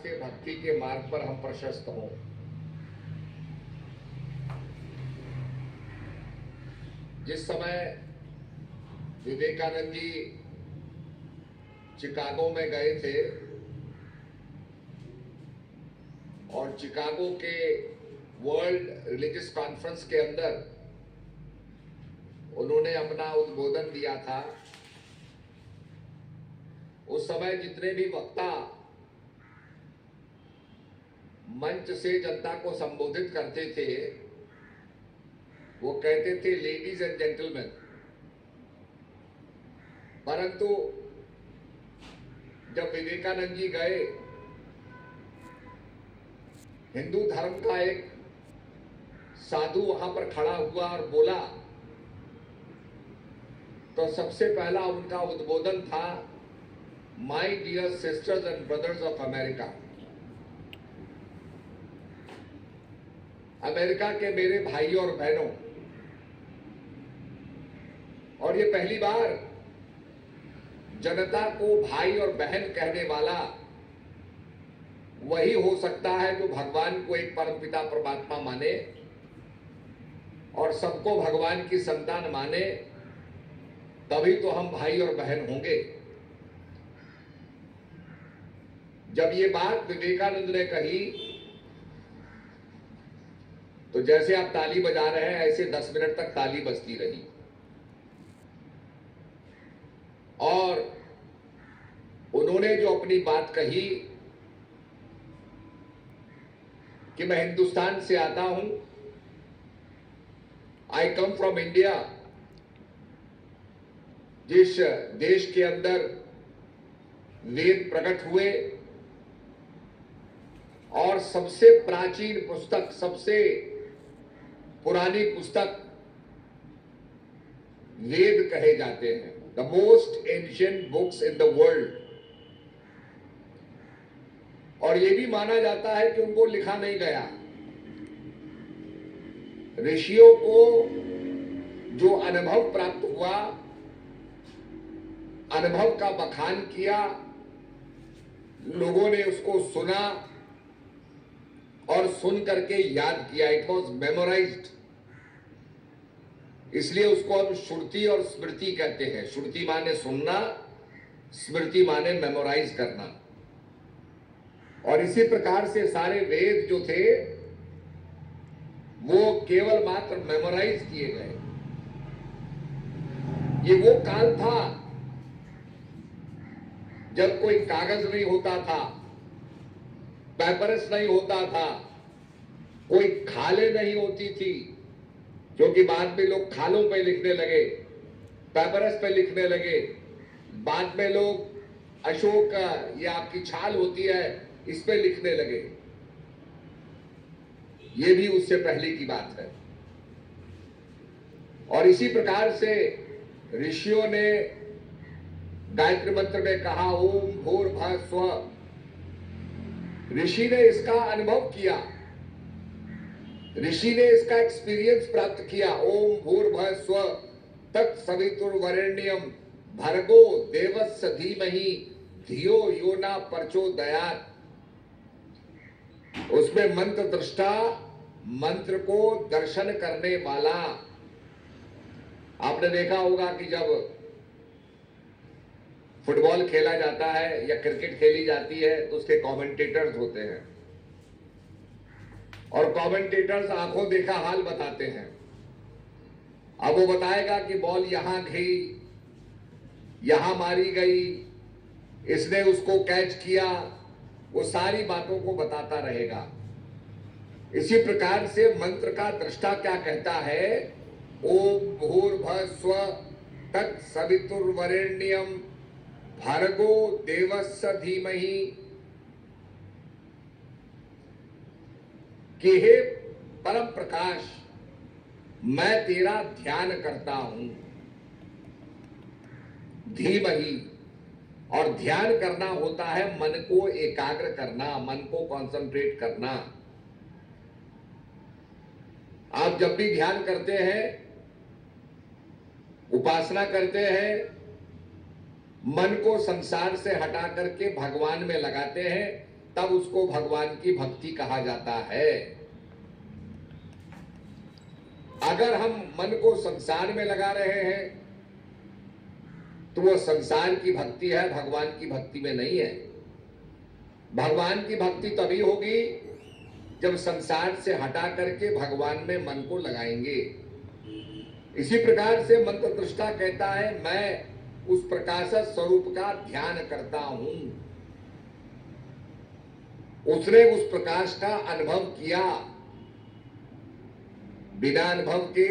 से भक्ति के मार्ग पर हम प्रशस्त हों। जिस समय विवेकानंद जी चिकागो में गए थे और चिकागो के वर्ल्ड रिलीजियस कॉन्फ्रेंस के अंदर उन्होंने अपना उद्बोधन दिया था, उस समय जितने भी वक्ता मंच से जनता को संबोधित करते थे वो कहते थे लेडीज एंड जेंटलमैन, परंतु जब विवेकानंद जी गए, हिंदू धर्म का एक साधु वहां पर खड़ा हुआ और बोला तो सबसे पहला उनका उद्बोधन था, my dear sisters and brothers of America. America के मेरे भाइयों और बहनों, और ये पहली बार जनता को भाई और बहन कहने वाला वही हो सकता है जो भगवान को एक परमपिता परमात्मा माने और सबको भगवान की संतान माने, तभी तो हम भाई और बहन होंगे। जब ये बात विवेकानंद ने कही तो जैसे आप ताली बजा रहे हैं ऐसे 10 मिनट तक ताली बजती रही और उन्होंने जो अपनी बात कही कि मैं हिंदुस्तान से आता हूं, आई कम फ्रॉम इंडिया, जिस देश के अंदर वेद प्रकट हुए और सबसे प्राचीन पुस्तक, सबसे पुरानी पुस्तक वेद कहे जाते हैं, the most ancient books in the world. और यह भी माना जाता है कि उनको लिखा नहीं गया, ऋषियों को जो अनुभव प्राप्त हुआ, अनुभव का बखान किया, लोगों ने उसको सुना और सुन करके याद किया, इट वॉज मेमोराइज्ड। इसलिए उसको हम श्रुति और स्मृति कहते हैं। श्रुति माने सुनना, स्मृति माने मेमोराइज करना। और इसी प्रकार से सारे वेद जो थे वो केवल मात्र मेमोराइज किए गए। ये वो काल था जब कोई कागज नहीं होता था, पेपरस नहीं होता था, कोई खाले नहीं होती थी, क्योंकि बाद में लोग खालों पे लिखने लगे, पेपरस पे लिखने लगे। बाद में लोग अशोक, ये आपकी छाल होती है, इस पे लिखने लगे। ये भी उससे पहले की बात है। और इसी प्रकार से ऋषियों ने गायत्री मंत्र में कहा, ओम भूर्भुवः स्वः। ऋषि ने इसका अनुभव किया, ऋषि ने इसका एक्सपीरियंस प्राप्त किया। ओम भूर्भुवः स्वः तत्सवितुर्वरेण्यम भर्गो देवस्य धीमहि धियो यो न प्रचोदयात्। उसमें मंत्र दृष्टा, मंत्र को दर्शन करने वाला। आपने देखा होगा कि जब फुटबॉल खेला जाता है या क्रिकेट खेली जाती है तो उसके कमेंटेटर्स होते हैं और कमेंटेटर्स आंखों देखा हाल बताते हैं। अब वो बताएगा कि बॉल यहां गई, यहां मारी गई, इसने उसको कैच किया, वो सारी बातों को बताता रहेगा। इसी प्रकार से मंत्र का दृष्टा क्या कहता है, ओम भूर्भुवः स्वः तत्सवितुर्वरेण्यम भर्गो देवस्य धीमहि, कि हे परम प्रकाश, मैं तेरा ध्यान करता हूं। धीमहि, और ध्यान करना होता है मन को एकाग्र करना, मन को कंसंट्रेट करना। आप जब भी ध्यान करते हैं, उपासना करते हैं, मन को संसार से हटा करके भगवान में लगाते हैं, तब उसको भगवान की भक्ति कहा जाता है। अगर हम मन को संसार में लगा रहे हैं तो वो संसार की भक्ति है, भगवान की भक्ति में नहीं है। भगवान की भक्ति तभी होगी जब संसार से हटा करके भगवान में मन को लगाएंगे। इसी प्रकार से मंत्र दृष्टा कहता है, मैं उस प्रकाश स्वरूप का ध्यान करता हूं। उसने उस प्रकाश का अनुभव किया। बिना अनुभव के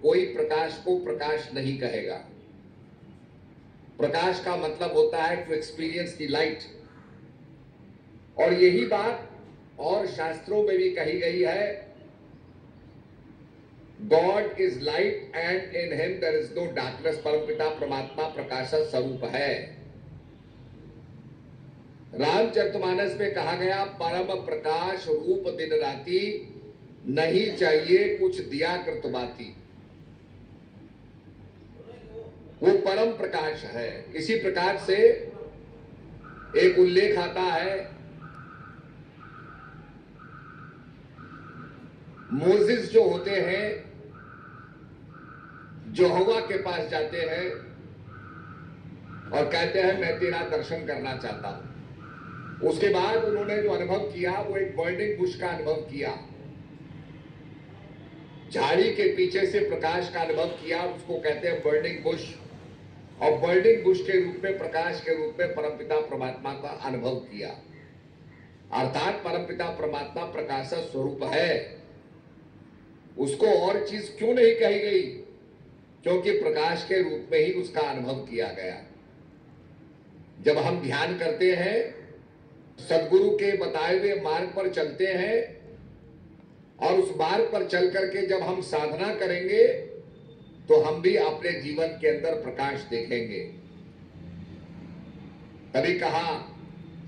कोई प्रकाश को प्रकाश नहीं कहेगा। प्रकाश का मतलब होता है टू एक्सपीरियंस द लाइट। और यही बात और शास्त्रों में भी कही गई है, God is light and in him there is no darkness. परमपिता परमात्मा प्रकाश स्वरूप है। रामचरितमानस में कहा गया, परम प्रकाश रूप दिन राती, नहीं चाहिए कुछ दिया कृत बाती। वो परम प्रकाश है। इसी प्रकार से एक उल्लेख आता है, मोजिस जो होते हैं, यहोवा के पास जाते हैं और कहते हैं मैं तेरा दर्शन करना चाहता हूं। उसके बाद उन्होंने जो अनुभव किया वो एक बर्निंग बुश का अनुभव किया। झाड़ी के पीछे से प्रकाश का अनुभव किया, उसको कहते हैं बर्निंग बुश। और बर्निंग बुश के रूप में, प्रकाश के रूप में परमपिता परमात्मा का अनुभव किया। अर्थात परमपिता परमात्मा प्रकाश स्वरूप है। उसको और चीज क्यों नहीं कही गई? क्योंकि प्रकाश के रूप में ही उसका अनुभव किया गया। जब हम ध्यान करते हैं, सदगुरु के बताए हुए मार्ग पर चलते हैं और उस मार्ग पर चल करके जब हम साधना करेंगे तो हम भी अपने जीवन के अंदर प्रकाश देखेंगे। तभी कहा,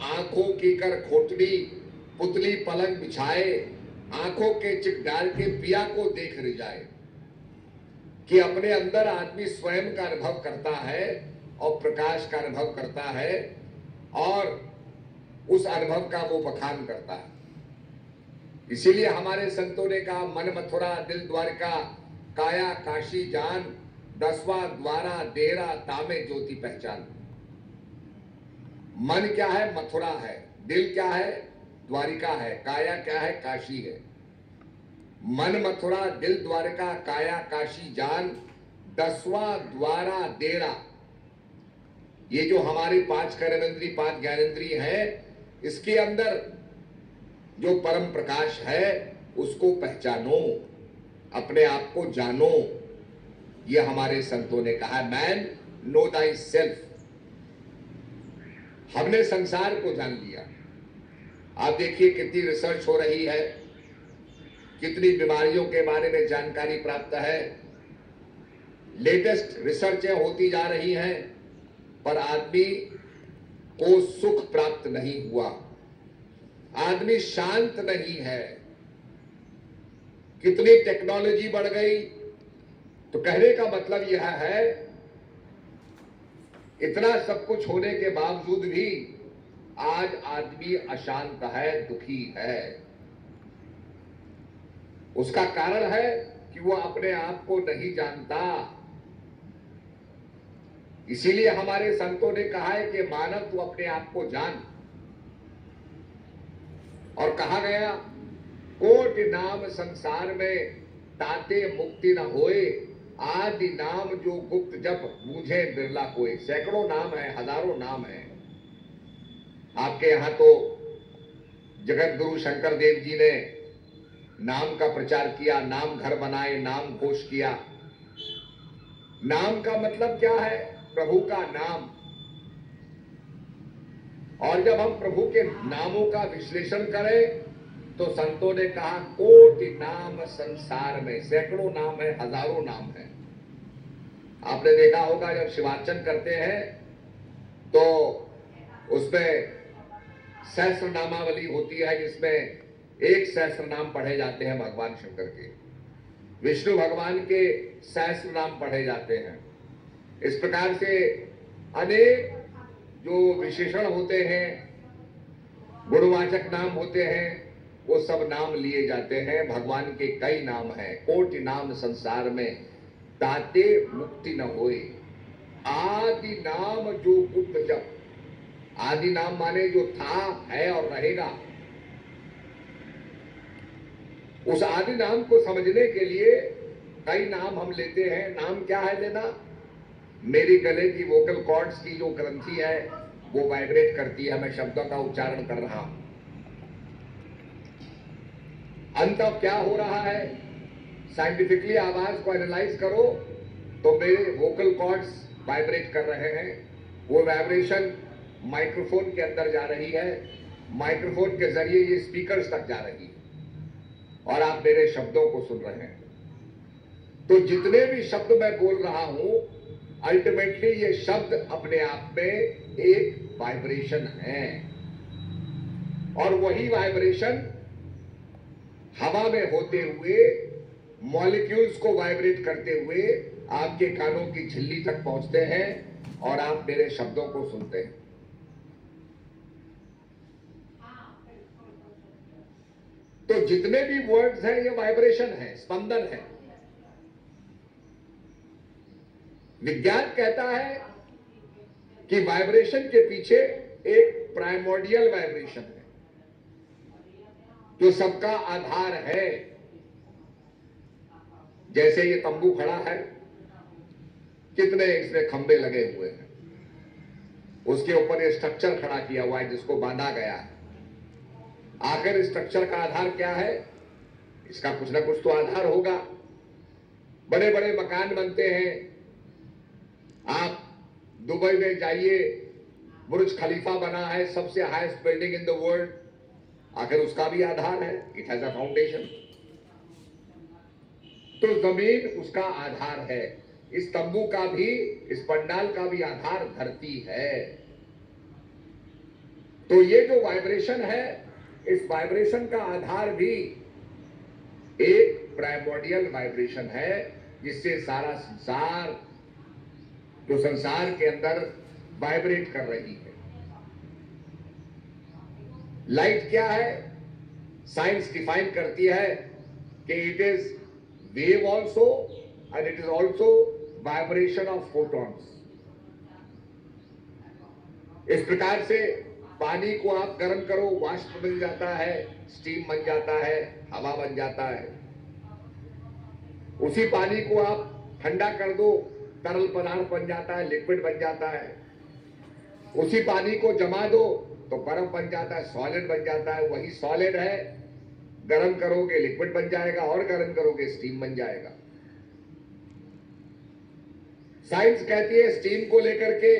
आंखों की कर खोटड़ी पुतली पलंग बिछाए, आंखों के चिक डाल के पिया को देख रिझाए। कि अपने अंदर आदमी स्वयं का अनुभव करता है और प्रकाश का अनुभव करता है और उस अनुभव का वो बखान करता है। इसीलिए हमारे संतों ने कहा, मन मथुरा दिल द्वारका, काया काशी जान, 10वां द्वारा डेरा तामे ज्योति पहचान। मन क्या है? मथुरा है। दिल क्या है? द्वारिका है। काया क्या है? काशी है। मन मथुरा दिल द्वारका काया काशी जान, 10वां द्वारा डेरा। ये जो हमारी 5 कर्मेंद्रिय 5 ज्ञानेंद्रिय है, इसके अंदर जो परम प्रकाश है उसको पहचानो, अपने आप को जानो। ये हमारे संतों ने कहा, मैन नो दाई सेल्फ। हमने संसार को जान लिया। आप देखिए कितनी रिसर्च हो रही है, कितनी बीमारियों के बारे में जानकारी प्राप्त है, लेटेस्ट रिसर्चें होती जा रही हैं, पर आदमी को सुख प्राप्त नहीं हुआ। आदमी शांत नहीं है। कितनी टेक्नोलॉजी बढ़ गई। तो कहने का मतलब यह है, इतना सब कुछ होने के बावजूद भी आज आदमी अशांत है, दुखी है। उसका कारण है कि वो अपने आप को नहीं जानता। इसीलिए हमारे संतों ने कहा है कि मानव तू अपने आप को जान। और कहा गया, कोटि नाम संसार में ताते मुक्ति न होए, आदि नाम जो गुप्त जप बूझे बिरला कोई। सैकड़ों नाम है, हजारों नाम है। आपके यहां तो जगत गुरु शंकर देव जी ने नाम का प्रचार किया, नाम घर बनाए, नाम घोष किया। नाम का मतलब क्या है? प्रभु का नाम। और जब हम प्रभु के नामों का विश्लेषण करें तो संतों ने कहा, कोटि नाम संसार में। सैकड़ों नाम है, हजारों नाम है। आपने देखा होगा जब शिवार्चन करते हैं तो उसमें सहस्र नामावली होती है, जिसमें 1 सहस्र नाम पढ़े जाते हैं भगवान शंकर के, विष्णु भगवान के सहस्र नाम पढ़े जाते हैं। इस प्रकार से अनेक जो विशेषण होते हैं गुणवाचक नाम होते हैं, वो सब नाम लिए जाते हैं। भगवान के कई नाम हैं। कोटि नाम संसार में, ताते मुक्ति न होए। आदि नाम जो कुट जप। आदि नाम माने जो था, है और रहेगा। उस आदि नाम को समझने के लिए कई नाम हम लेते हैं। नाम क्या है लेना? मेरी गले की वोकल कॉर्ड्स की जो ग्रंथि है वो वाइब्रेट करती है, मैं शब्दों का उच्चारण कर रहा हूं। अंत अब क्या हो रहा है? साइंटिफिकली आवाज को एनालाइज करो तो मेरे वोकल कॉर्ड्स वाइब्रेट कर रहे हैं। वो वाइब्रेशन माइक्रोफोन के अंदर जा रही है, माइक्रोफोन के जरिए ये स्पीकर्स तक जा रही है और आप मेरे शब्दों को सुन रहे हैं। तो जितने भी शब्द मैं बोल रहा हूं, अल्टीमेटली ये शब्द अपने आप में एक वाइब्रेशन है और वही वाइब्रेशन हवा में होते हुए मॉलिक्यूल्स को वाइब्रेट करते हुए आपके कानों की झिल्ली तक पहुंचते हैं और आप मेरे शब्दों को सुनते हैं। तो जितने भी वर्ड्स हैं ये वाइब्रेशन है, स्पंदन है। विज्ञान कहता है कि वाइब्रेशन के पीछे एक प्राइमोर्डियल वाइब्रेशन है जो सबका आधार है। जैसे ये तंबू खड़ा है, कितने इसमें खंबे लगे हुए हैं, उसके ऊपर ये स्ट्रक्चर खड़ा किया हुआ है जिसको बांधा गया है। आखिर स्ट्रक्चर का आधार क्या है? इसका कुछ ना कुछ तो आधार होगा। बड़े बड़े मकान बनते हैं, आप दुबई में जाइए, बुर्ज खलीफा बना है, सबसे highest building in the world. आखिर उसका भी आधार है, इट हैज अ फाउंडेशन। तो जमीन उसका आधार है। इस तंबू का भी, इस पंडाल का भी आधार धरती है। तो ये जो वाइब्रेशन है, इस वाइब्रेशन का आधार भी एक प्राइमोर्डियल वाइब्रेशन है जिससे सारा संसार, जो संसार के अंदर वाइब्रेट कर रही है। लाइट क्या है? साइंस डिफाइन करती है कि it is wave also and it is also vibration of photons. इस प्रकार से पानी को आप गर्म करो, वाष्प बन जाता है, स्टीम बन जाता है, हवा बन जाता है। उसी पानी को आप ठंडा कर दो, तरल पदार्थ बन जाता है, लिक्विड बन जाता है। उसी पानी को जमा दो तो बर्फ बन जाता है, सॉलिड बन जाता है। वही सॉलिड है, गर्म करोगे लिक्विड बन जाएगा और गर्म करोगे स्टीम बन जाएगा। साइंस कहती है स्टीम को लेकर के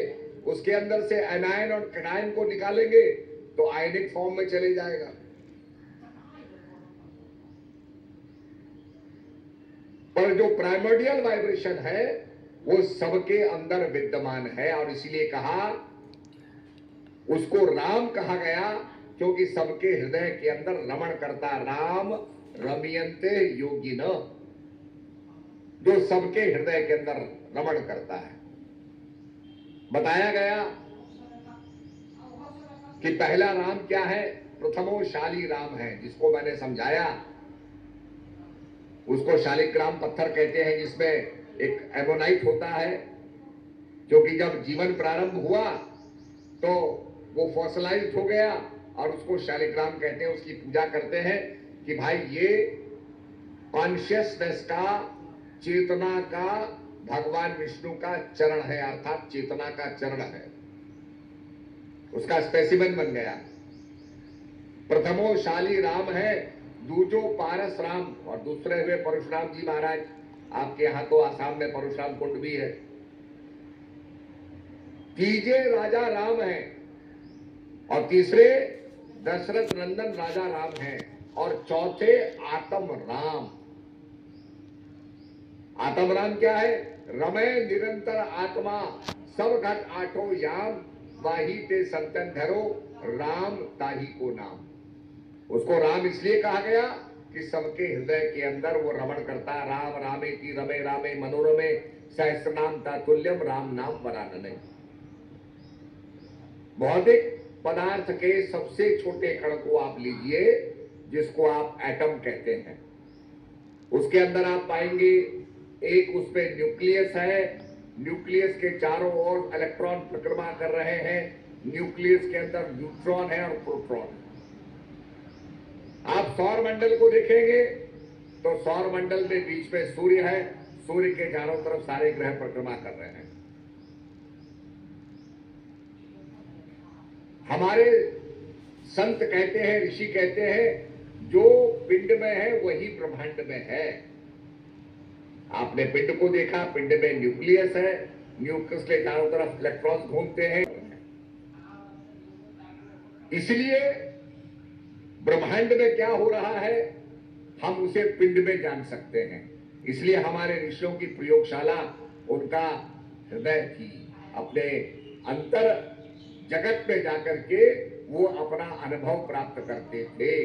उसके अंदर से एनायन और कैटायन को निकालेंगे तो आयनिक फॉर्म में चले जाएगा। पर जो प्राइमोर्डियल वाइब्रेशन है वो सबके अंदर विद्यमान है और इसीलिए कहा, उसको राम कहा गया क्योंकि सबके हृदय के अंदर रमण करता। राम रमयन्ते योगिन, जो सबके हृदय के अंदर रमण करता है। बताया गया कि पहला राम क्या है? प्रथमो शाली राम है, जिसको मैंने समझाया। उसको शालिग्राम पत्थर कहते हैं, जिसमें एक एमोनाइट होता है, क्योंकि जब जीवन प्रारंभ हुआ तो वो फॉसिलाइज्ड हो गया और उसको शालिग्राम कहते हैं। उसकी पूजा करते हैं कि भाई ये कॉन्शियसनेस का, चेतना का, भगवान विष्णु का चरण है, अर्थात चेतना का चरण है। उसका स्पेसिमेन बन गया। प्रथमो शाली राम है, दूजो पारस राम, और दूसरे हुए परशुराम जी महाराज। आपके यहां तो आसाम में परशुराम कुंड भी है। तीजे राजा राम है और तीसरे दशरथ नंदन राजा राम हैं और चौथे आत्म राम। आत्म राम क्या है? रमय निरंतर आत्मा सब घट आठो याम, वाही ते संतन धरो, राम ताही को नाम। उसको राम इसलिए कहा गया कि सबके हृदय के अंदर वो रमण करता है। राम रामेति रमे रामे मनोरमे, सहस्रनाम तातुल्यम राम नाम वरानने। भौतिक पदार्थ के सबसे छोटे कण को आप लीजिए, जिसको आप एटम कहते हैं। उसके अंदर आप पाएंगे एक उसमें न्यूक्लियस है, न्यूक्लियस के चारों ओर इलेक्ट्रॉन परिक्रमा कर रहे हैं, न्यूक्लियस के अंदर न्यूट्रॉन है और प्रोटॉन। आप सौर मंडल को देखेंगे तो सौर मंडल में बीच में सूर्य है, सूर्य के चारों तरफ सारे ग्रह परिक्रमा कर रहे हैं। हमारे संत कहते हैं, ऋषि कहते हैं, जो पिंड में है वही ब्रह्मांड में है। आपने पिंड को देखा, पिंड में न्यूक्लियस है, न्यूक्लियस के चारों तरफ इलेक्ट्रॉन घूमते हैं। इसलिए ब्रह्मांड में क्या हो रहा है हम उसे पिंड में जान सकते हैं। इसलिए हमारे ऋषियों की प्रयोगशाला उनका हृदय थी। अपने अंतर जगत में जाकर के वो अपना अनुभव प्राप्त करते थे।